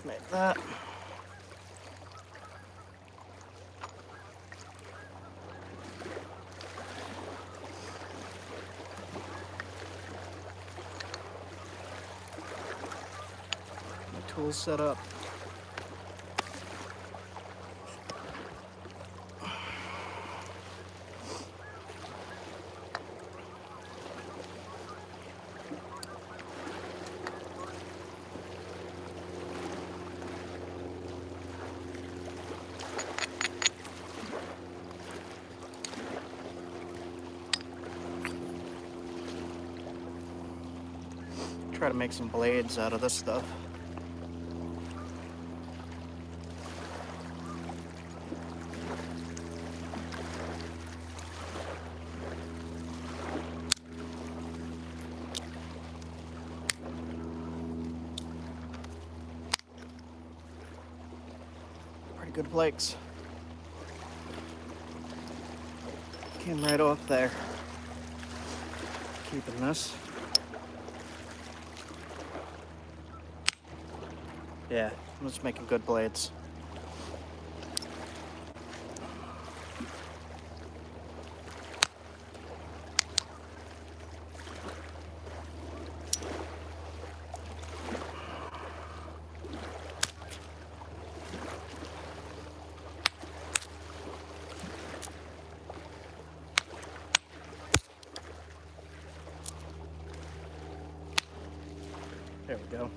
Just make that. My tool's set up. Try to make some blades out of this stuff. Pretty good flakes. Came right off there. Keeping this. Yeah, I'm just making good blades. There we go.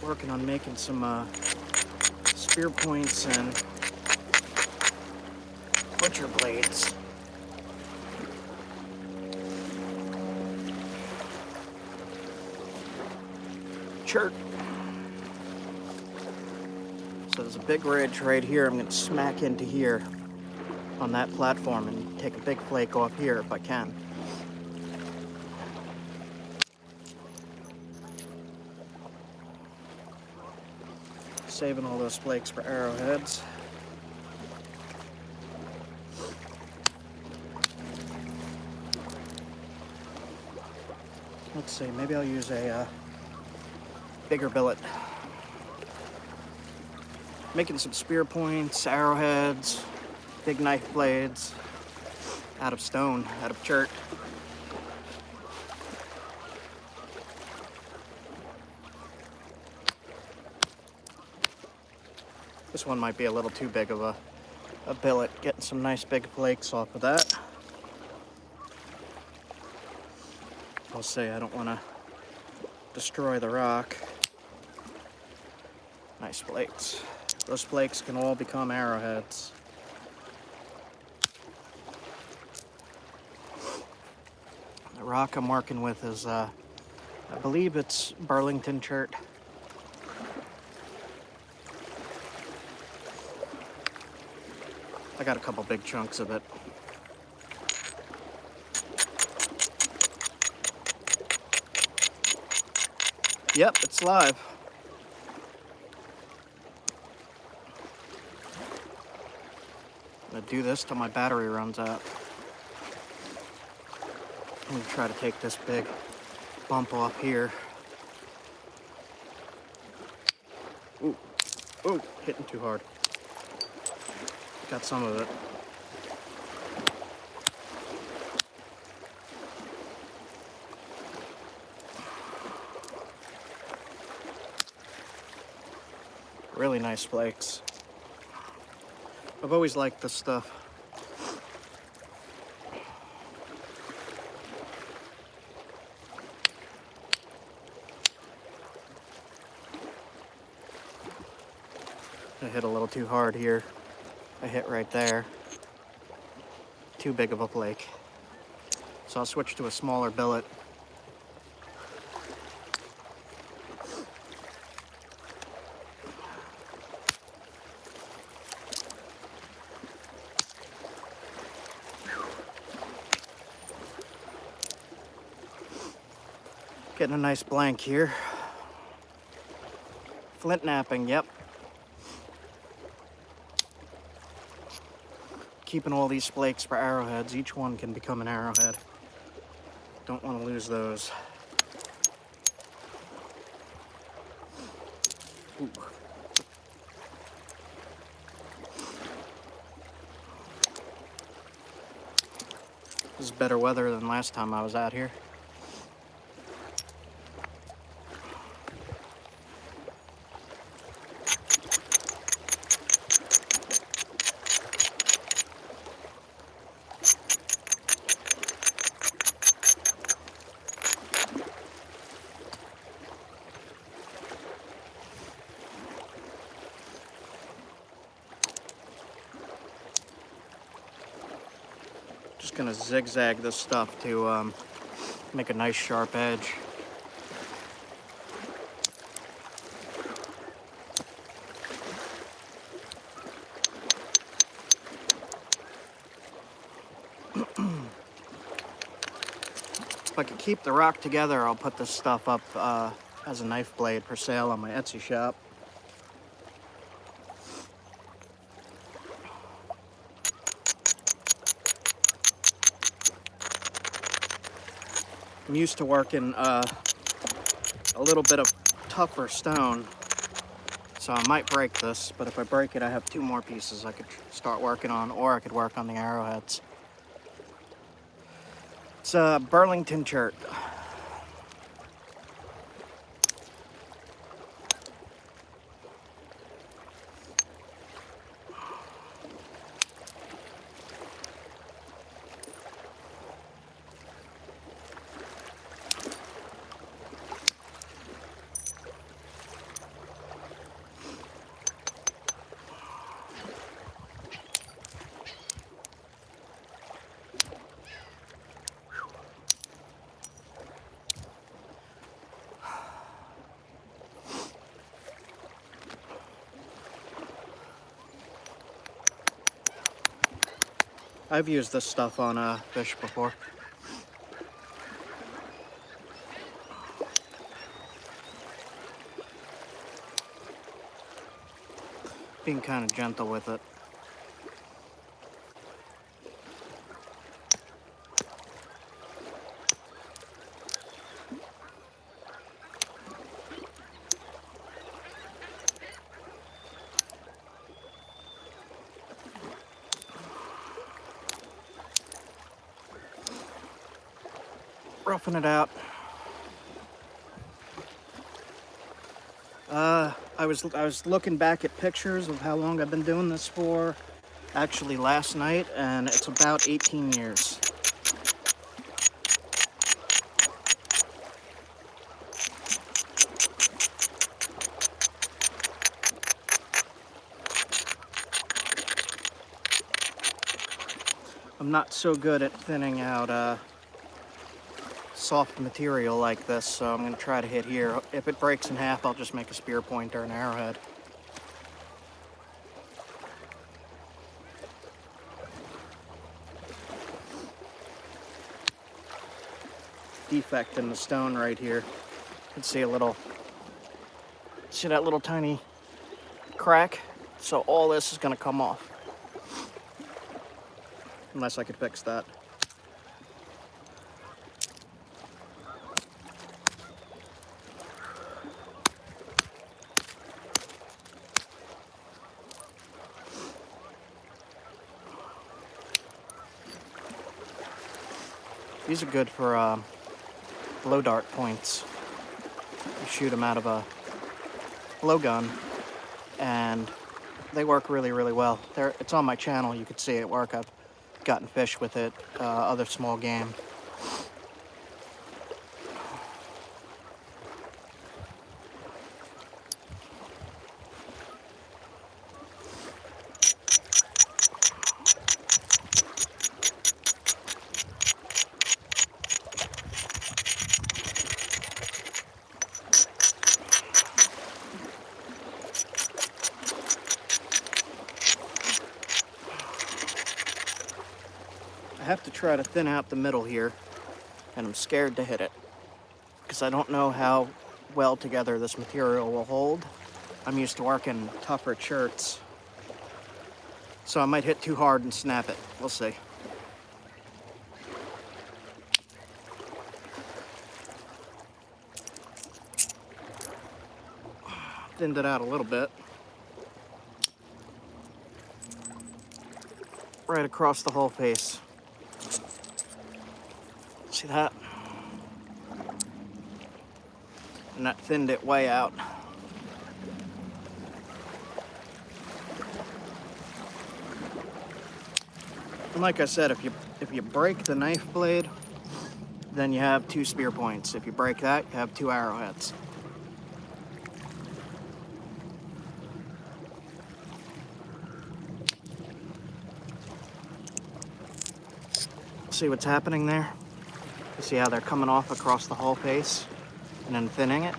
Working on making some spear points and butcher blades. Chert. So there's a big ridge right here. I'm going to smack into here on that platform and take a big flake off here if I can. Saving all those flakes for arrowheads. Let's see, maybe I'll use a bigger billet. Making some spear points, arrowheads, big knife blades out of stone, out of chert. This one might be a little too big of a billet. Getting some nice big flakes off of that. I'll say I don't want to destroy the rock. Nice flakes. Those flakes can all become arrowheads. The rock I'm working with is, I believe it's Burlington chert. I got a couple big chunks of it. Yep, it's live. I'm gonna do this till my battery runs out. I'm gonna try to take this big bump off here. Ooh, ooh, hitting too hard. Got some of it. Really nice flakes. I've always liked this stuff. I hit a little too hard here. I hit right there. Too big of a flake. So I'll switch to a smaller billet. Getting a nice blank here. Flint napping, yep. keeping all these flakes for arrowheads. Each one can become an arrowhead. Don't want to lose those. Ooh. This is better weather than last time I was out here. Just gonna zigzag this stuff to make a nice sharp edge. If I could keep the rock together, I'll put this stuff up as a knife blade for sale on my Etsy shop. I'm used to working a little bit of tougher stone, so I might break this, but if I break it, I have 2 more pieces I could start working on, or I could work on the arrowheads. It's a Burlington shirt. I've used this stuff on fish before. Being kind of gentle with it. Roughing it out. I was looking back at pictures of how long I've been doing this for, actually last night, and it's about 18 years. I'm not so good at thinning out soft material like this, so I'm going to try to hit here. If it breaks in half, I'll just make a spear point or an arrowhead. Defect in the stone right here. You can see see that little tiny crack? So all this is going to come off. Unless I could fix that. These are good for blow dart points. You shoot them out of a blowgun, and they work really, really well. It's on my channel. You could see it work. I've gotten fish with it, other small game. I have to try to thin out the middle here, and I'm scared to hit it because I don't know how well together this material will hold. I'm used to working tougher shirts. So I might hit too hard and snap it. We'll see. Thinned it out a little bit. Right across the whole face. See that? And that thinned it way out. And like I said, if you break the knife blade, then you have 2 spear points. If you break that, you have 2 arrowheads. See what's happening there? You see how they're coming off across the whole face and then thinning it?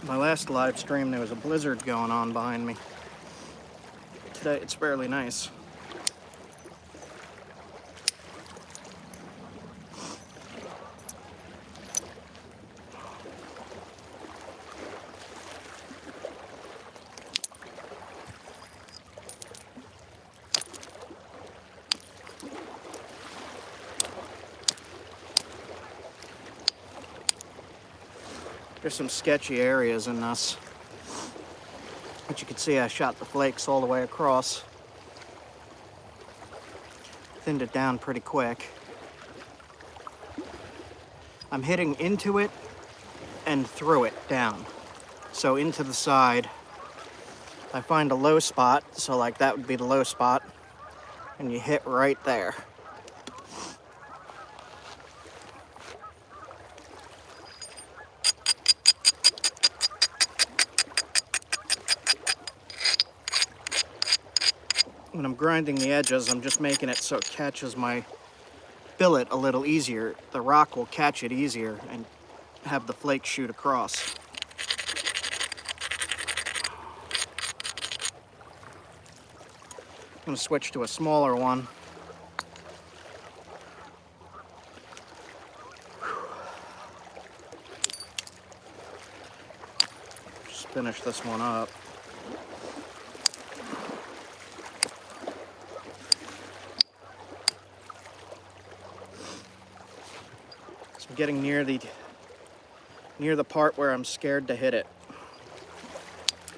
My last live stream, there was a blizzard going on behind me. Today, it's fairly nice. There's some sketchy areas in this. But you can see I shot the flakes all the way across. Thinned it down pretty quick. I'm hitting into it and through it down. So into the side. I find a low spot, so like that would be the low spot. And you hit right there. When I'm grinding the edges, I'm just making it so it catches my billet a little easier. The rock will catch it easier and have the flake shoot across. I'm going to switch to a smaller one. Just finish this one up. I'm getting near the part where I'm scared to hit it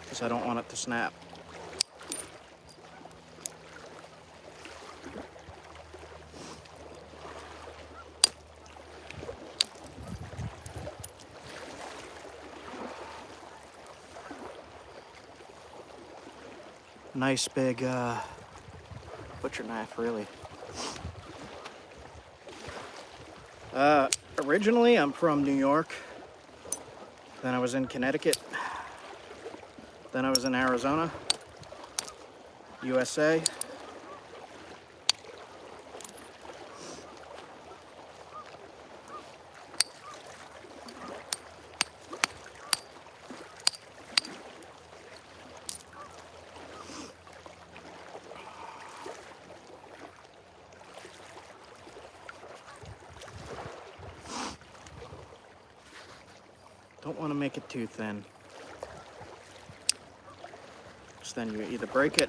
because I don't want it to snap. Nice big butcher knife, really. Originally, I'm from New York. Then I was in Connecticut. Then I was in Arizona, USA. Don't want to make it too thin. Because then you either break it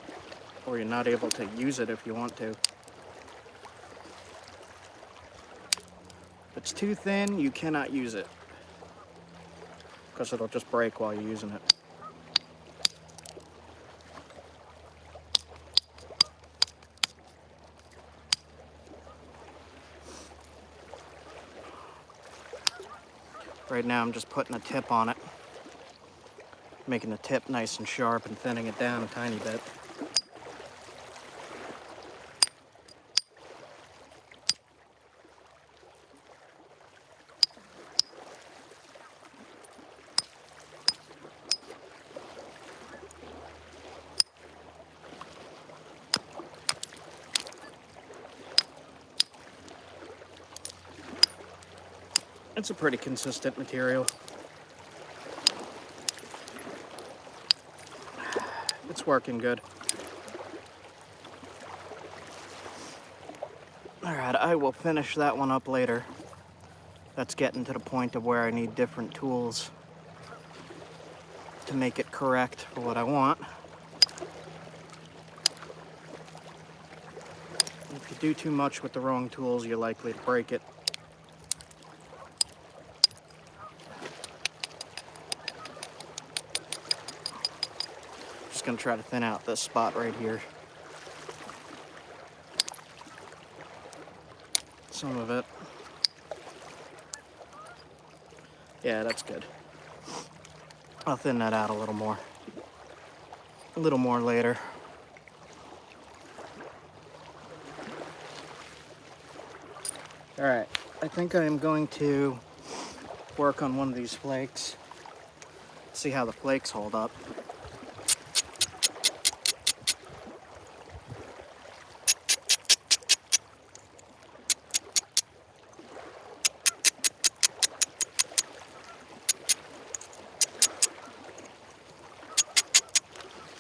or you're not able to use it if you want to. If it's too thin, you cannot use it. Because it'll just break while you're using it. Right now I'm just putting a tip on it, making the tip nice and sharp and thinning it down a tiny bit. It's a pretty consistent material. It's working good. Alright, I will finish that one up later. That's getting to the point of where I need different tools to make it correct for what I want. If you do too much with the wrong tools, you're likely to break it. Just gonna try to thin out this spot right here. Some of it. Yeah, that's good. I'll thin that out a little more. A little more later. All right, I think I am going to work on one of these flakes. See how the flakes hold up.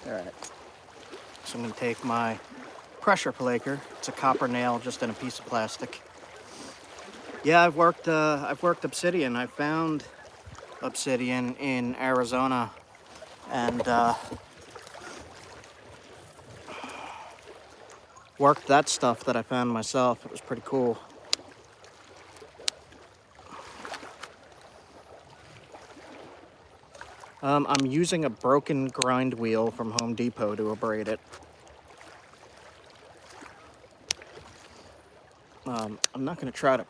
All right, so I'm gonna take my pressure flaker. It's a copper nail just in a piece of plastic. Yeah, I've worked obsidian. I found obsidian in Arizona, and worked that stuff that I found myself. It was pretty cool. I'm using a broken grind wheel from Home Depot to abrade it. I'm not going to try to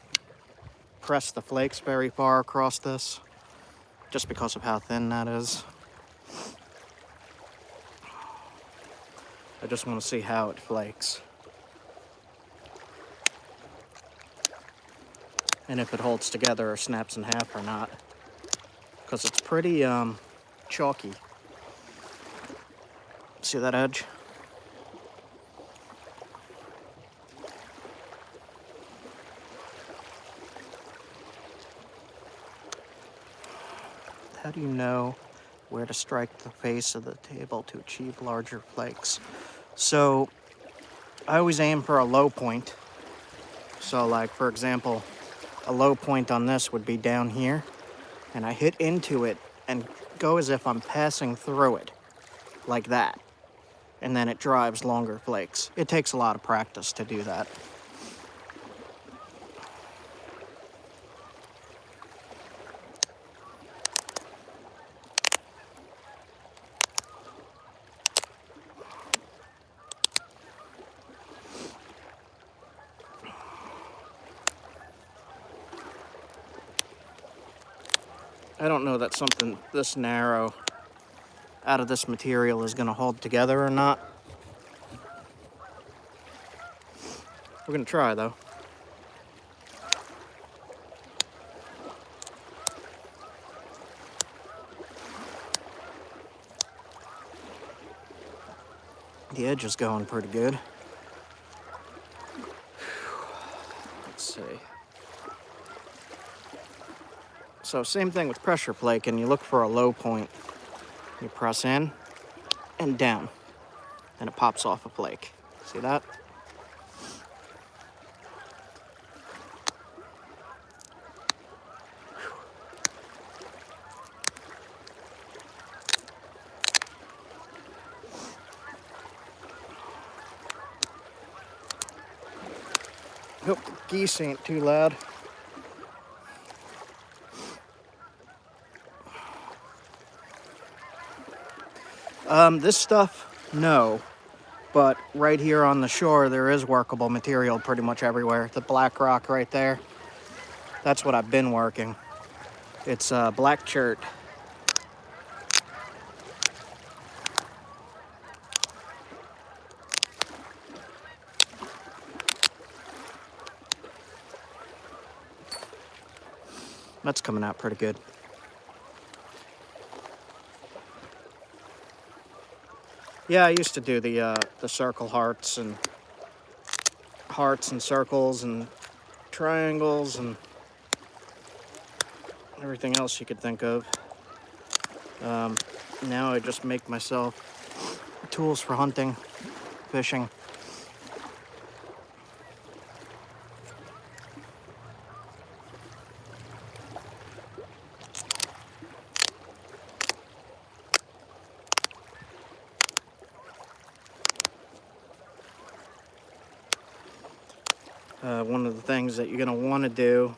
press the flakes very far across this, just because of how thin that is. I just want to see how it flakes. And if it holds together or snaps in half or not. Because it's pretty chalky. See that edge? How do you know where to strike the face of the table to achieve larger flakes? So I always aim for a low point. So like, for example, a low point on this would be down here, and I hit into it and go as if I'm passing through it, like that. And then it drives longer flakes. It takes a lot of practice to do that. I don't know that something this narrow out of this material is going to hold together or not. We're going to try, though. The edge is going pretty good. Let's see. So same thing with pressure flaking. You look for a low point. You press in and down, and it pops off a flake. See that? Hope the geese ain't too loud. This stuff, no. But right here on the shore, there is workable material pretty much everywhere. The black rock right there, that's what I've been working. It's black chert. That's coming out pretty good. Yeah, I used to do the circle hearts and circles and triangles and everything else you could think of. Now I just make myself tools for hunting, fishing. One of the things that you're going to want to do,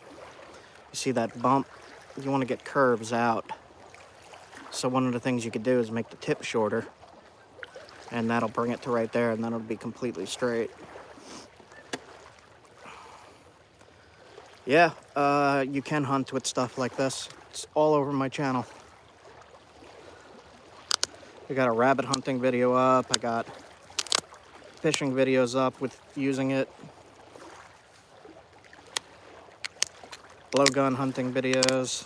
you see that bump? You want to get curves out. So one of the things you could do is make the tip shorter, and that'll bring it to right there, and then it'll be completely straight. Yeah, you can hunt with stuff like this. It's all over my channel. I got a rabbit hunting video up. I got fishing videos up with using it. Blowgun hunting videos.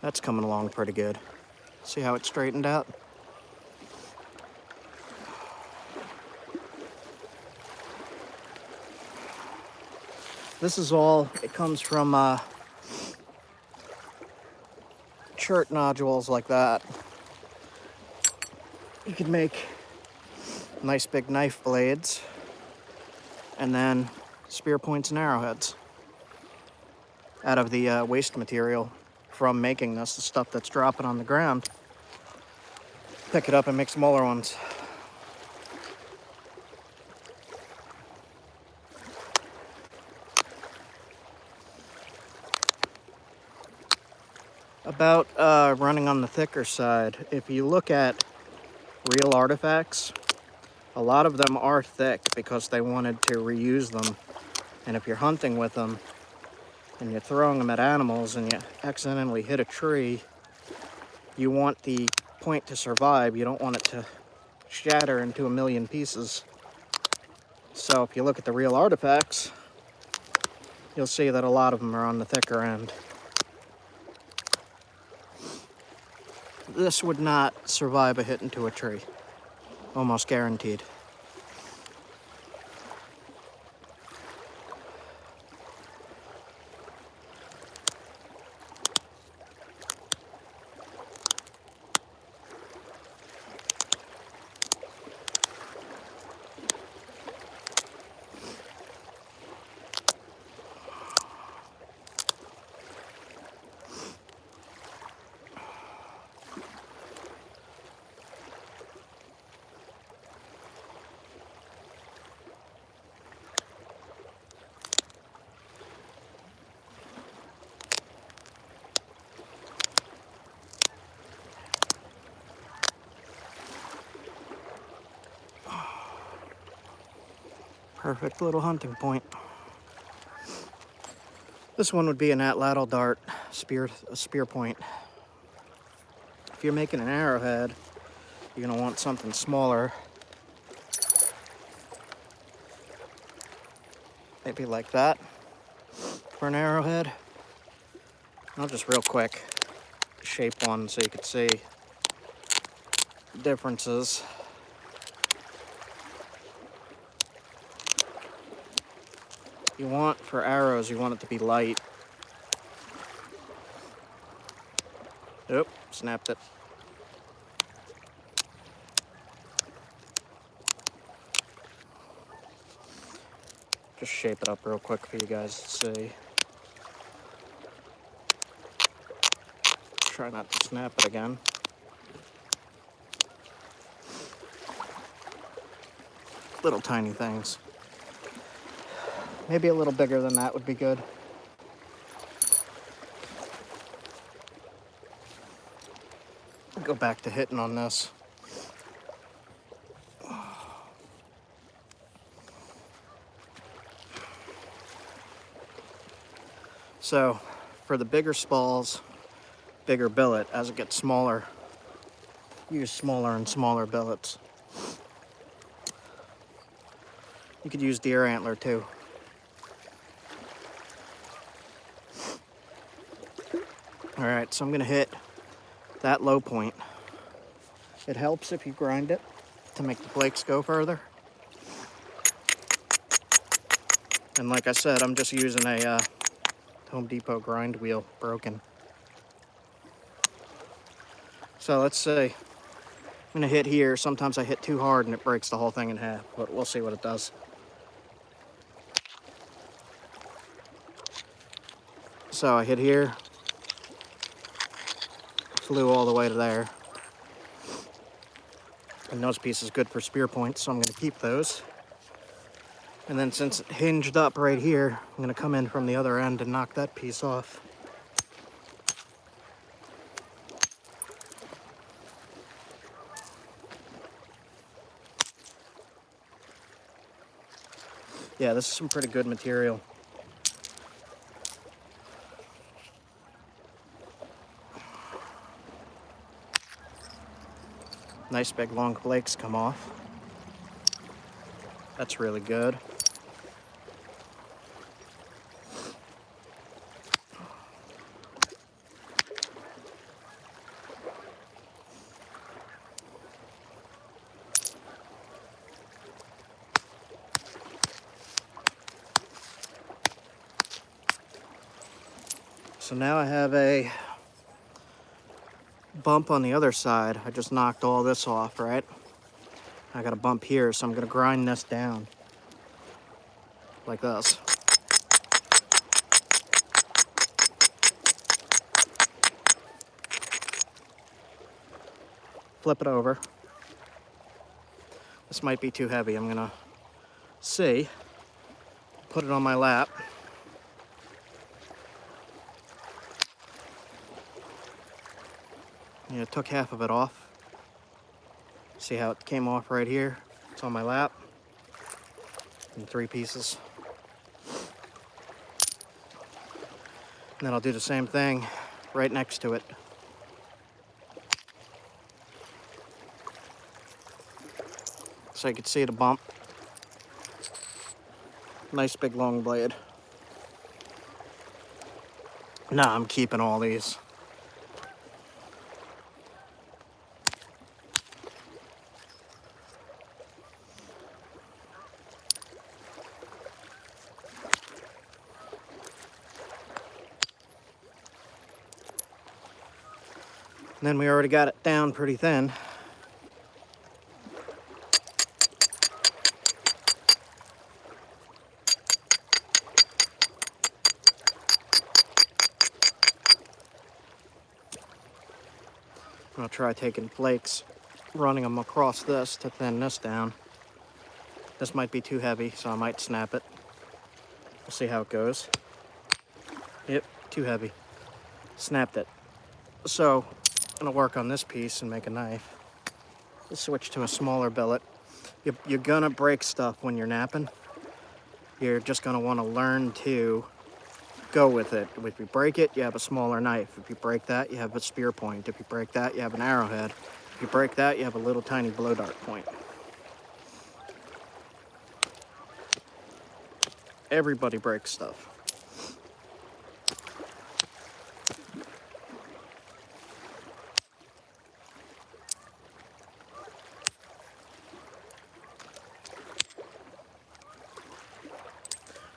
That's coming along pretty good. See how it straightened out? This is all, it comes from chert nodules like that. You could make nice big knife blades and then spear points and arrowheads out of the waste material from making this, the stuff that's dropping on the ground. Pick it up and make smaller ones. About running on the thicker side, if you look at real artifacts, a lot of them are thick because they wanted to reuse them. And if you're hunting with them and you're throwing them at animals and you accidentally hit a tree, you want the point to survive. You don't want it to shatter into a million pieces. So if you look at the real artifacts, you'll see that a lot of them are on the thicker end. This would not survive a hit into a tree. Almost guaranteed. Perfect little hunting point. This one would be an atlatl dart a spear point. If you're making an arrowhead, you're gonna want something smaller. Maybe like that for an arrowhead. I'll just real quick shape one so you can see the differences. You want, for arrows, you want it to be light. Oop, snapped it. Just shape it up real quick for you guys to see. Try not to snap it again. Little tiny things. Maybe a little bigger than that would be good. I'll go back to hitting on this. So, for the bigger spalls, bigger billet. As it gets smaller, use smaller and smaller billets. You could use deer antler too. All right, so I'm gonna hit that low point. It helps if you grind it to make the flakes go further. And like I said, I'm just using a Home Depot grind wheel, broken. So let's see. I'm gonna hit here. Sometimes I hit too hard and it breaks the whole thing in half, but we'll see what it does. So I hit here, flew all the way to there. And those pieces good for spear points, so I'm gonna keep those. And then since it hinged up right here, I'm gonna come in from the other end and knock that piece off. Yeah, this is some pretty good material. Nice big long flakes come off. That's really good. So now I have a bump on the other side. I just knocked all this off, right? I got a bump here, so I'm gonna grind this down like this. Flip it over. This might be too heavy. I'm gonna see. Put it on my lap. Yeah, it took half of it off. See how it came off right here? It's on my lap in 3 pieces. And then I'll do the same thing right next to it. So you can see the bump. Nice big long blade. Nah, I'm keeping all these. And then we already got it down pretty thin. I'll try taking flakes, running them across this to thin this down. This might be too heavy, so I might snap it. We'll see how it goes. Yep, too heavy. Snapped it. So I'm gonna work on this piece and make a knife. Let's switch to a smaller billet. You're gonna break stuff when you're napping. You're just gonna wanna learn to go with it. If you break it, you have a smaller knife. If you break that, you have a spear point. If you break that, you have an arrowhead. If you break that, you have a little tiny blow dart point. Everybody breaks stuff.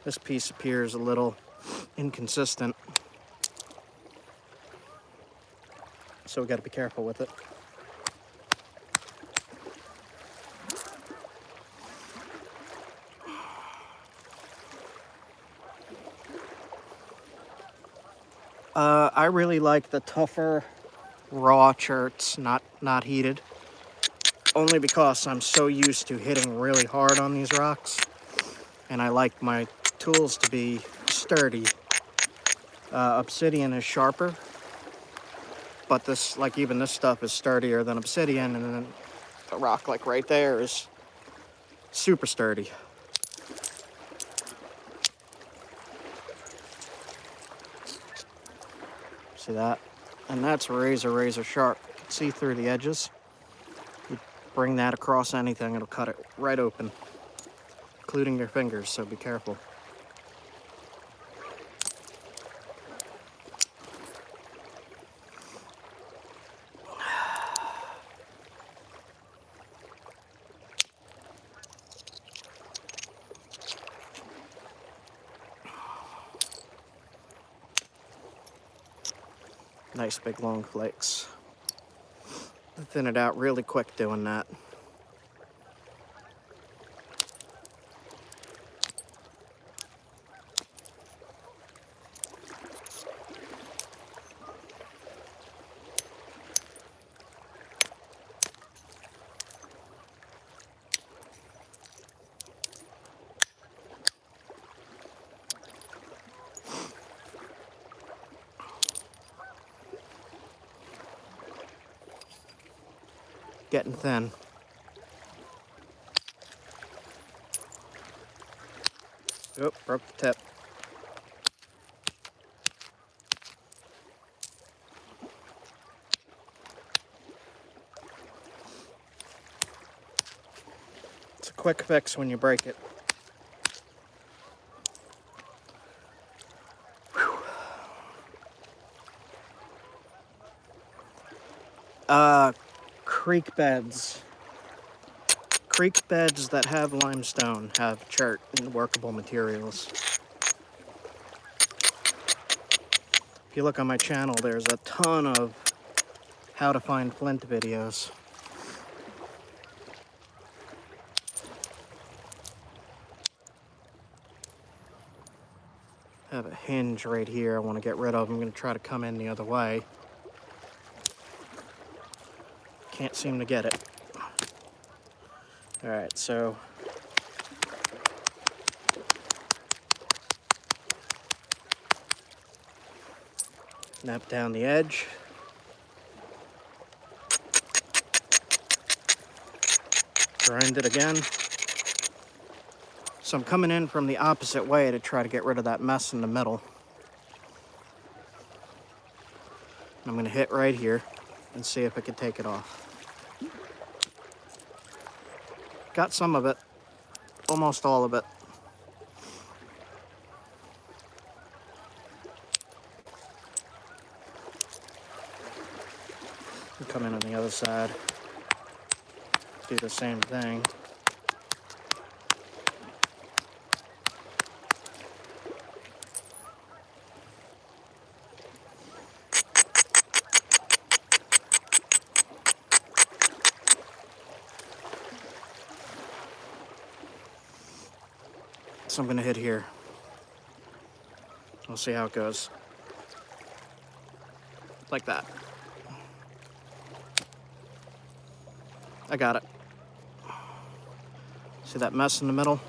This piece appears a little inconsistent, so we got to be careful with it. I really like the tougher raw cherts, not heated, only because I'm so used to hitting really hard on these rocks, and I like my tools to be sturdy. Obsidian is sharper, but this, like even this stuff is sturdier than obsidian, and then a rock like right there is super sturdy. See that? And that's razor sharp. You can see through the edges. You bring that across anything, it'll cut it right open, including your fingers, so be careful. Nice big long flakes. thin it out really quick doing that. Getting thin. Oop, broke the tip. It's a quick fix when you break it. Creek beds. Creek beds that have limestone have chert and workable materials. If you look on my channel, there's a ton of how to find flint videos. I have a hinge right here I want to get rid of. I'm going to try to come in the other way. Can't seem to get it. Alright, so snap down the edge. Grind it again. So I'm coming in from the opposite way to try to get rid of that mess in the middle. I'm going to hit right here and see if I can take it off. Got some of it, almost all of it. Come in on the other side, do the same thing. So I'm going to hit here. We'll see how it goes. Like that. I got it. See that mess in the middle?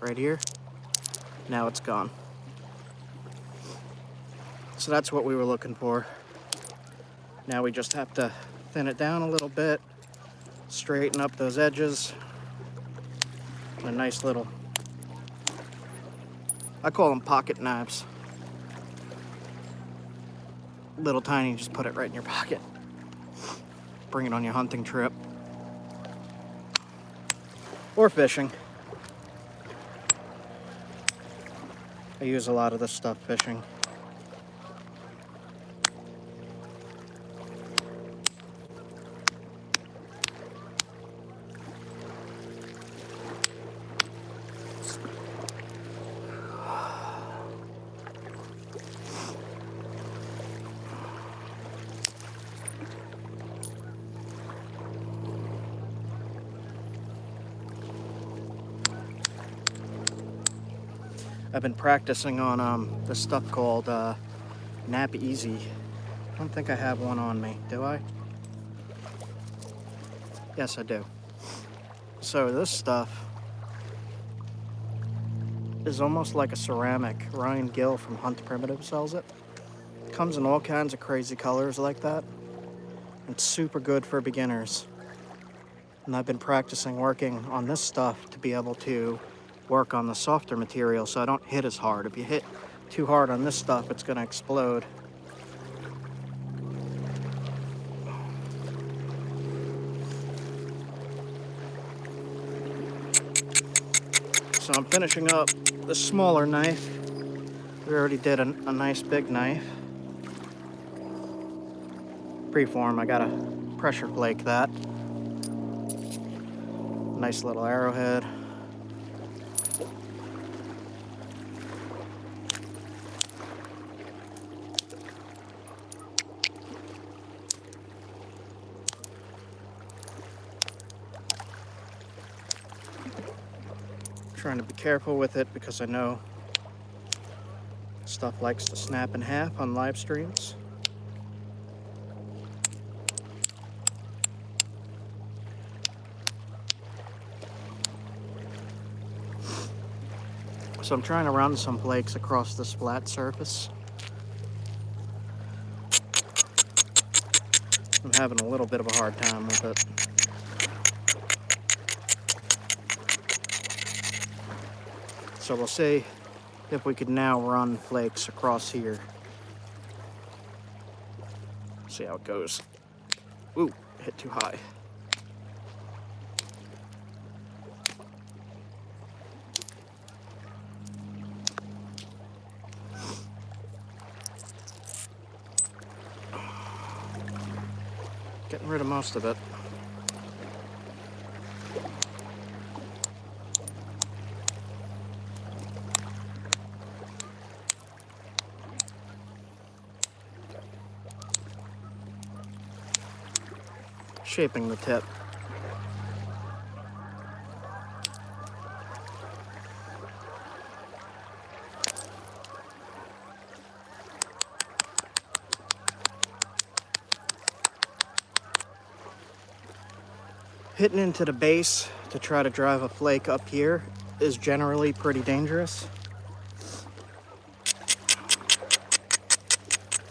Right here? Now it's gone. So that's what we were looking for. Now we just have to thin it down a little bit, straighten up those edges. A nice little, I call them pocket knives. Little tiny, just put it right in your pocket. Bring it on your hunting trip. Or fishing. I use a lot of this stuff fishing. I've been practicing on this stuff called Nap Easy. I don't think I have one on me, do I? Yes, I do. So this stuff is almost like a ceramic. Ryan Gill from Hunt Primitive sells it. Comes in all kinds of crazy colors like that. It's super good for beginners. And I've been practicing working on this stuff to be able to work on the softer material so I don't hit as hard. If you hit too hard on this stuff, it's going to explode. So I'm finishing up the smaller knife. We already did a nice big knife. Preform, I gotta pressure flake that. Nice little arrowhead. Trying to be careful with it because I know stuff likes to snap in half on live streams. So I'm trying to run some flakes across this flat surface. I'm having a little bit of a hard time with it. So we'll see if we could now run flakes across here. See how it goes. Ooh, hit too high. Getting rid of most of it. Shaping the tip. Hitting into the base to try to drive a flake up here is generally pretty dangerous.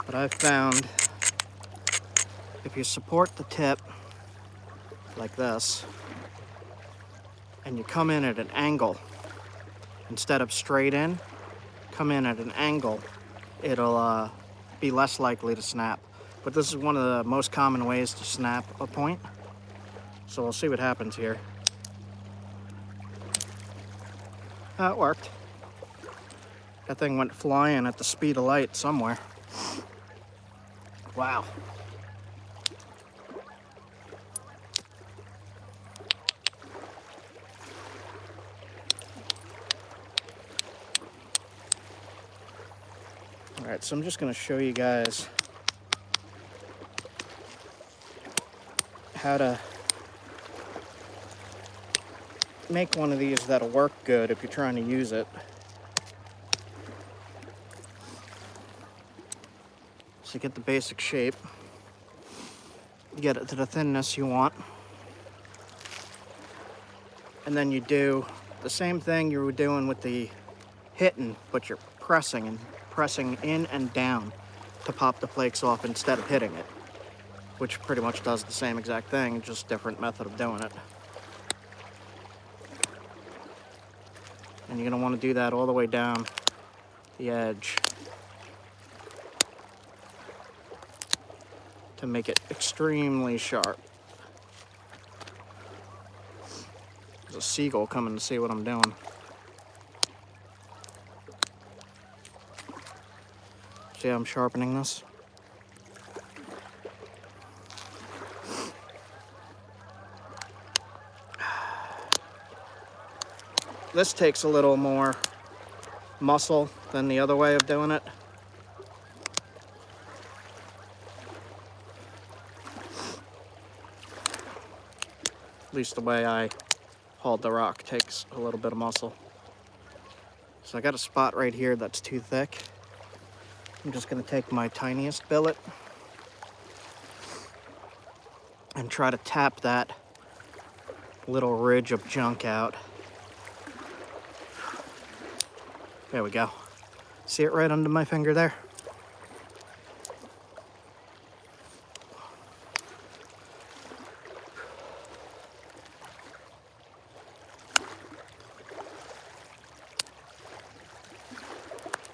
But I've found if you support the tip like this and you come in at an angle instead of straight in, come in at an angle, it'll be less likely to snap. But this is one of the most common ways to snap a point. So we'll see what happens here. It worked. That thing went flying at the speed of light somewhere. Wow. All right, so I'm just going to show you guys how to make one of these that'll work good if you're trying to use it. So you get the basic shape, get it to the thinness you want, and then you do the same thing you were doing with the hitting, but you're pressing in and down to pop the flakes off instead of hitting it, which pretty much does the same exact thing, just different method of doing it. And you're going to want to do that all the way down the edge to make it extremely sharp. There's a seagull coming to see what I'm doing. See how I'm sharpening this? This takes a little more muscle than the other way of doing it. At least the way I hauled the rock takes a little bit of muscle. So I got a spot right here that's too thick. I'm just gonna take my tiniest billet and try to tap that little ridge of junk out. There we go. See it right under my finger there?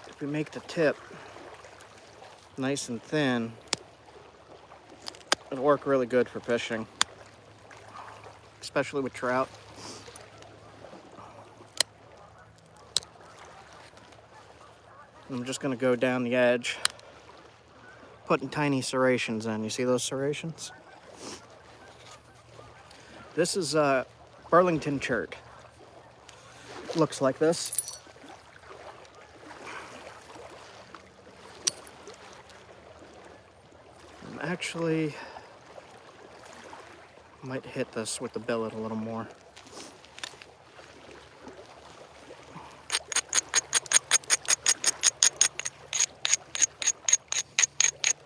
If we make the tip nice and thin, it'll work really good for fishing, especially with trout. I'm just going to go down the edge, putting tiny serrations in. You see those serrations? This is Burlington chert. Looks like this. Actually, might hit this with the billet a little more.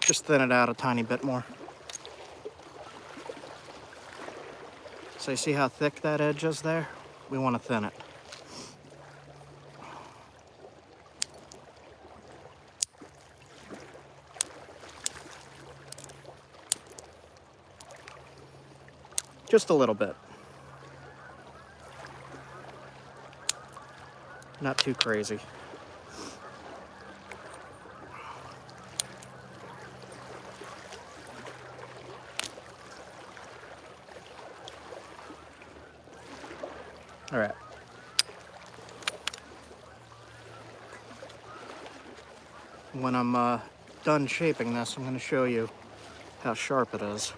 Just thin it out a tiny bit more. So you see how thick that edge is there? We want to thin it. Just a little bit. Not too crazy. All right. When I'm done shaping this, I'm going to show you how sharp it is.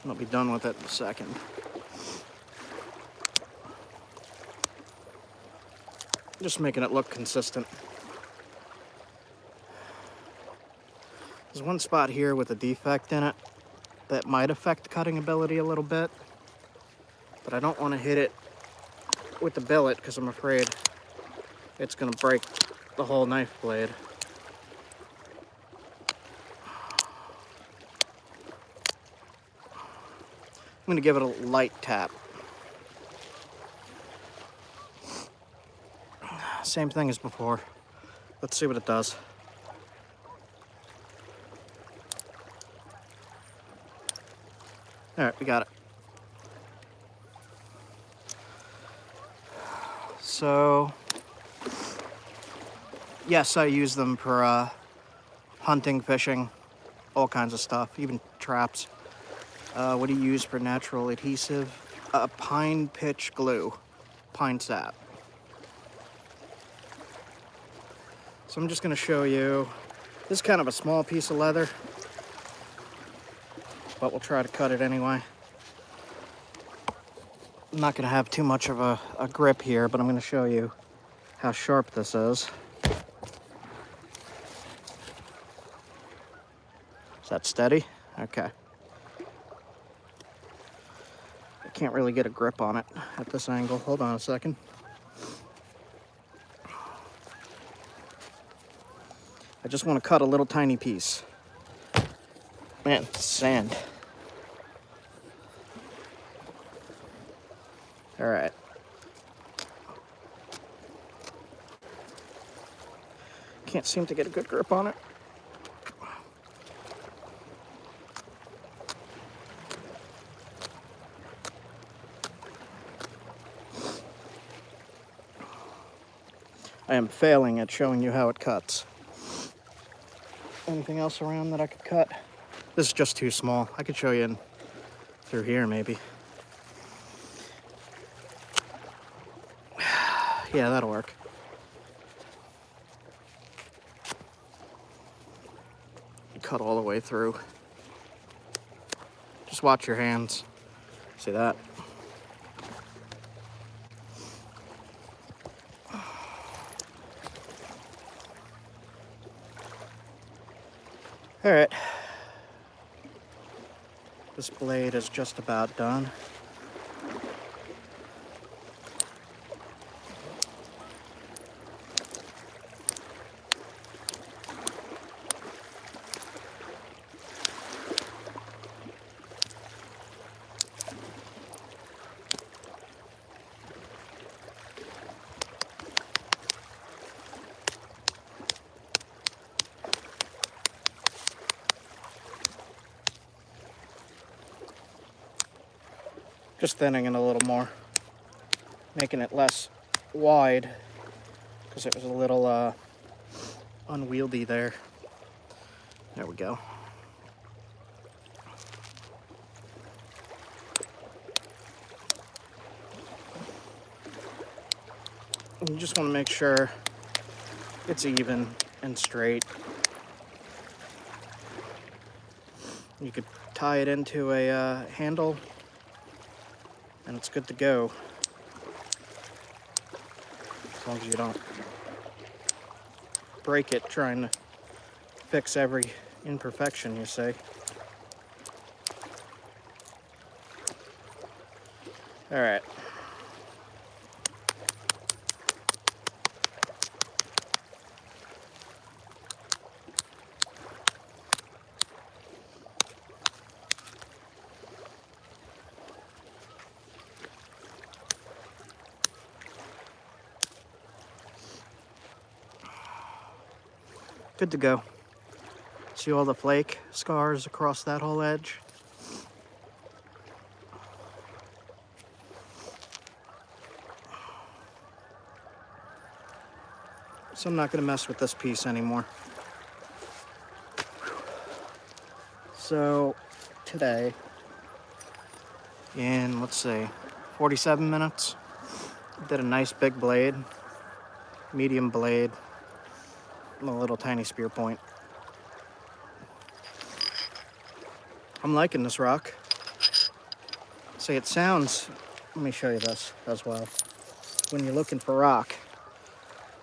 I'll be done with it in a second. Just making it look consistent. There's one spot here with a defect in it that might affect cutting ability a little bit, but I don't want to hit it with the billet because I'm afraid it's going to break the whole knife blade. I'm going to give it a light tap. Same thing as before. Let's see what it does. All right, we got it. So, yes, I use them for hunting, fishing, all kinds of stuff, even traps. What do you use for natural adhesive? Pine pitch glue, pine sap. So I'm just going to show you, this is kind of a small piece of leather, but we'll try to cut it anyway. I'm not going to have too much of a grip here, but I'm going to show you how sharp this is. Is that steady? Okay. I can't really get a grip on it at this angle. Hold on a second. I just want to cut a little tiny piece. Man, it's sand. All right. Can't seem to get a good grip on it. I am failing at showing you how it cuts. Anything else around that I could cut? This is just too small. I could show you in through here maybe. Yeah, that'll work. Cut all the way through. Just watch your hands. See that? All right. This blade is just about done. Just thinning it a little more, making it less wide because it was a little unwieldy there. There we go. You just want to make sure it's even and straight. You could tie it into a handle and it's good to go, as long as you don't break it trying to fix every imperfection, you see. All right. Good to go. See all the flake scars across that whole edge? So I'm not going to mess with this piece anymore. So today, in, let's see, 47 minutes, did a nice big blade, medium blade, and a little tiny spear point. I'm liking this rock. See, it sounds, let me show you this as well. When you're looking for rock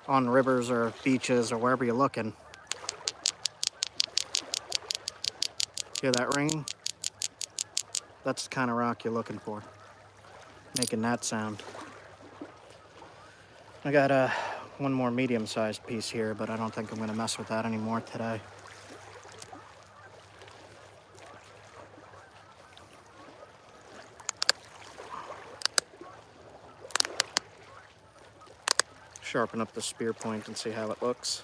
on rivers or beaches or wherever you're looking, hear that ringing? That's the kind of rock you're looking for, making that sound. I got one more medium-sized piece here, but I don't think I'm going to mess with that anymore today. Sharpen up the spear point and see how it looks.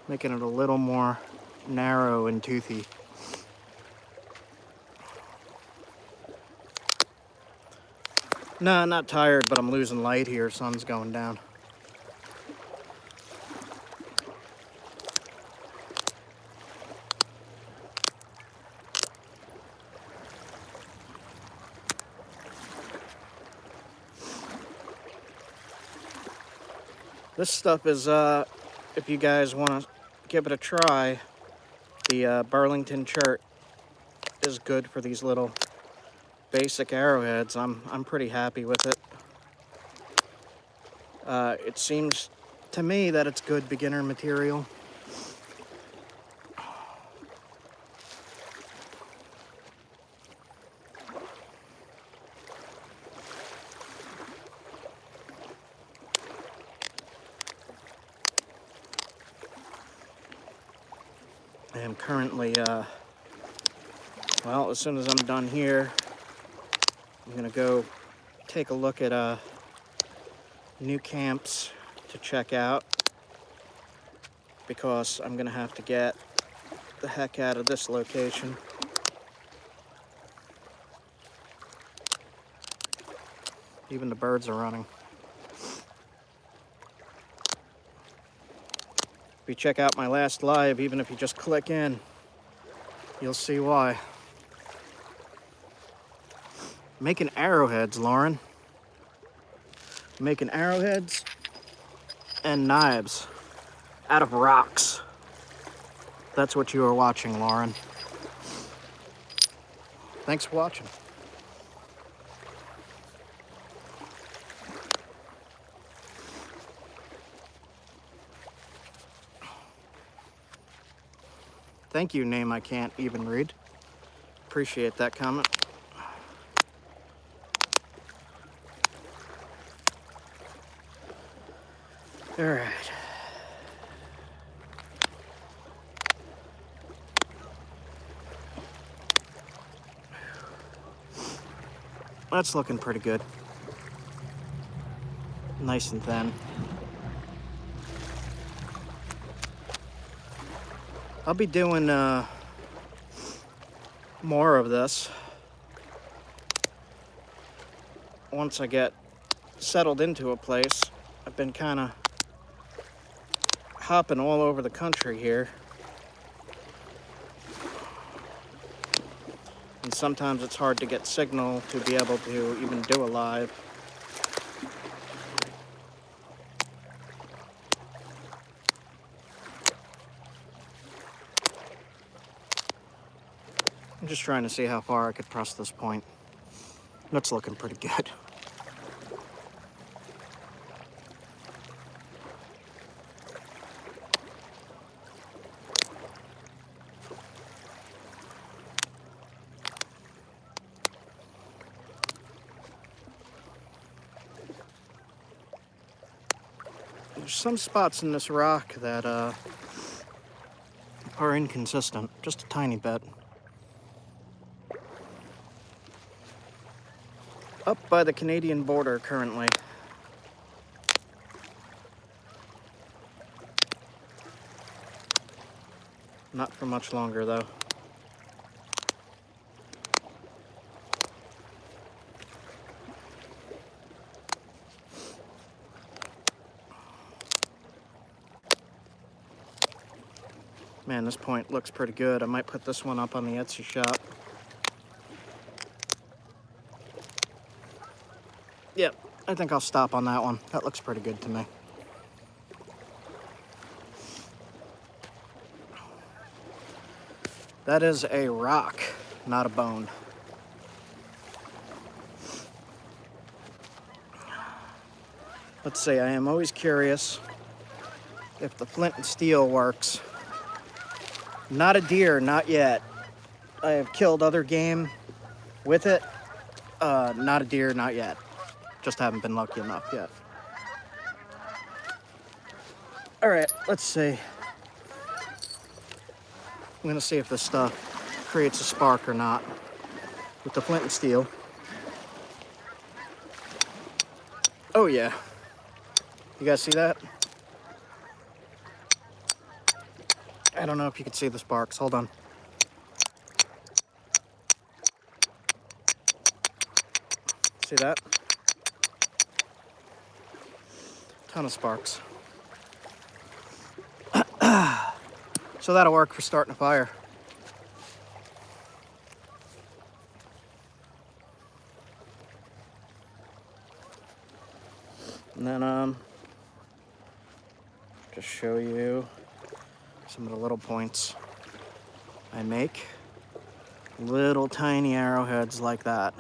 Making it a little more narrow and toothy. No, not tired, but I'm losing light here. Sun's going down. This stuff is, if you guys want to give it a try, the Burlington chert is good for these little basic arrowheads. I'm pretty happy with it. It seems to me that it's good beginner material. I am currently, well, as soon as I'm done here, I'm going to go take a look at new camps to check out, because I'm going to have to get the heck out of this location. Even the birds are running. If you check out my last live, even if you just click in, you'll see why. Making arrowheads, Lauren. Making arrowheads and knives out of rocks. That's what you are watching, Lauren. Thanks for watching. Thank you, name I can't even read. Appreciate that comment. All right. That's looking pretty good. Nice and thin. I'll be doing more of this once I get settled into a place. I've been kind of hopping all over the country here. And sometimes it's hard to get signal to be able to even do a live. I'm just trying to see how far I could press this point. That's looking pretty good. There's some spots in this rock that are inconsistent, just a tiny bit. Up by the Canadian border currently. Not for much longer though. Man, this point looks pretty good. I might put this one up on the Etsy shop. Yep, I think I'll stop on that one. That looks pretty good to me. That is a rock, not a bone. Let's see, I am always curious if the flint and steel works. Not a deer, not yet. I have killed other game with it. Not a deer, not yet. Just haven't been lucky enough yet. All right, let's see. I'm gonna see if this stuff creates a spark or not with the flint and steel. Oh yeah. You guys see that? I don't know if you can see the sparks. Hold on. See that? Ton of sparks. So that'll work for starting a fire. And then just show you some of the little points I make. Little tiny arrowheads like that.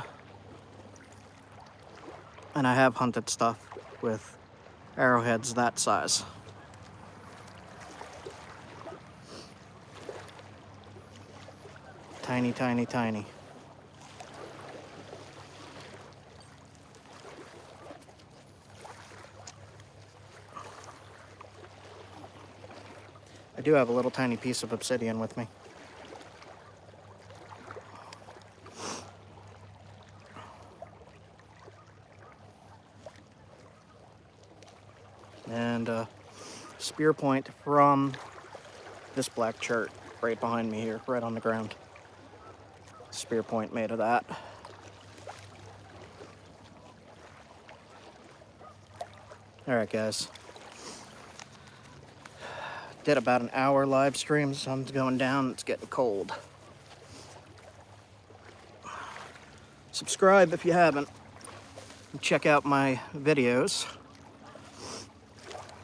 And I have hunted stuff with arrowheads that size. Tiny, tiny, tiny. I do have a little tiny piece of obsidian with me. And spear point from this black chert right behind me here, right on the ground. Spear point made of that. All right, guys. Did about an hour live stream. Sun's going down. It's getting cold. Subscribe if you haven't. And check out my videos.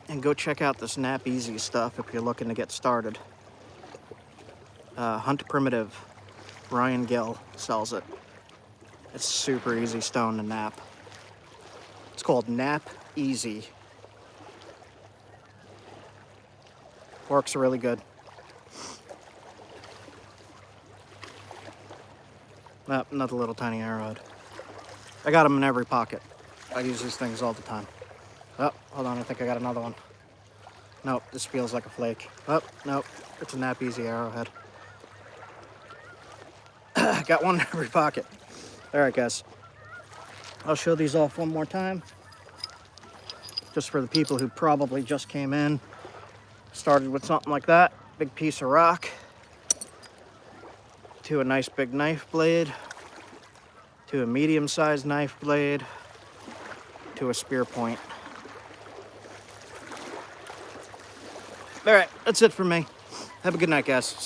And go check out this Nap Easy stuff if you're looking to get started. Hunt Primitive. Ryan Gill sells it. It's super easy stone to nap. It's called Nap Easy. Works really good. Another little tiny arrowhead. I got them in every pocket. I use these things all the time. Oh, hold on, I think I got another one. Nope, this feels like a flake. Oh, nope, it's a Nap Easy arrowhead. Got one in every pocket. All right, guys. I'll show these off one more time. Just for the people who probably just came in. Started with something like that. Big piece of rock. To a nice big knife blade. To a medium-sized knife blade. To a spear point. All right, that's it for me. Have a good night, guys.